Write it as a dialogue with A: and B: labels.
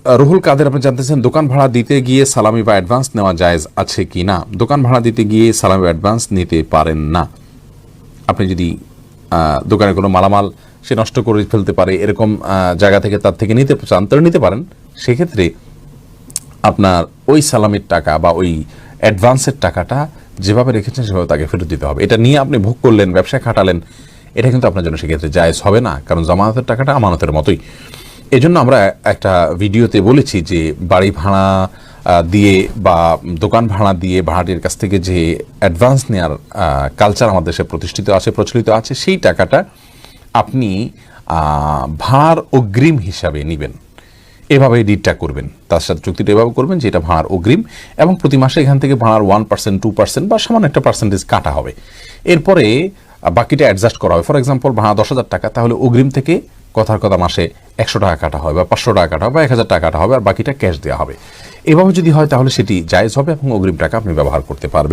A: রুহুল কাদের আপনি জানতেছেন দোকান ভাড়া দিতে গিয়ে সালামি বা অ্যাডভান্স নেওয়া জায়েজ আছে কি না? দোকান ভাড়া দিতে গিয়ে সালামি বা অ্যাডভান্স নিতে পারেন না। আপনি যদি দোকানে কোনো মালামাল সে নষ্ট করে ফেলতে পারে এরকম জায়গা থেকে তার থেকে নিতে চান তাহলে নিতে পারেন। সেক্ষেত্রে আপনার ওই সালামির টাকা বা ওই অ্যাডভান্সের টাকাটা যেভাবে রেখেছেন সেভাবে তাকে ফেরত দিতে হবে। এটা নিয়ে আপনি ভোগ করলেন, ব্যবসায় খাটালেন, এটা কিন্তু আপনার জন্য সেক্ষেত্রে জায়েজ হবে না, কারণ জামানতের টাকাটা আমানতের মতোই। এজন্য আমরা একটা ভিডিওতে বলেছি যে বাড়ি ভাড়া দিয়ে বা দোকান ভাড়া দিয়ে ভাড়াটির কাছ থেকে যে অ্যাডভান্স নেওয়ার কালচার আমাদের দেশে প্রতিষ্ঠিত আছে, প্রচলিত আছে, সেই টাকাটা আপনি ভাড়ার অগ্রিম হিসাবে নেবেন। এভাবে ডিডটা করবেন, তার সাথে চুক্তিটা এভাবে করবেন যে এটা ভাড়ার অগ্রিম, এবং প্রতি মাসে এখান থেকে ভাড়ার 1%, 2% বা সামান্য একটা পার্সেন্টেজ কাটা হবে। এরপরে বাকিটা অ্যাডজাস্ট করা হবে। ফর এক্সাম্পল ভাড়া 10,000 টাকা, তাহলে অগ্রিম থেকে কথার কথা মাসে 100 টাকা কাটা হবে বা 500 টাকা কাটা হবে বা 1000 টাকা কাটা হবে, আর বাকিটা ক্যাশ দেওয়া হবে। এভাবে যদি হয় তাহলে সেটি জায়েজ হবে এবং অগ্রিম টাকা আপনি ব্যবহার করতে পারবেন।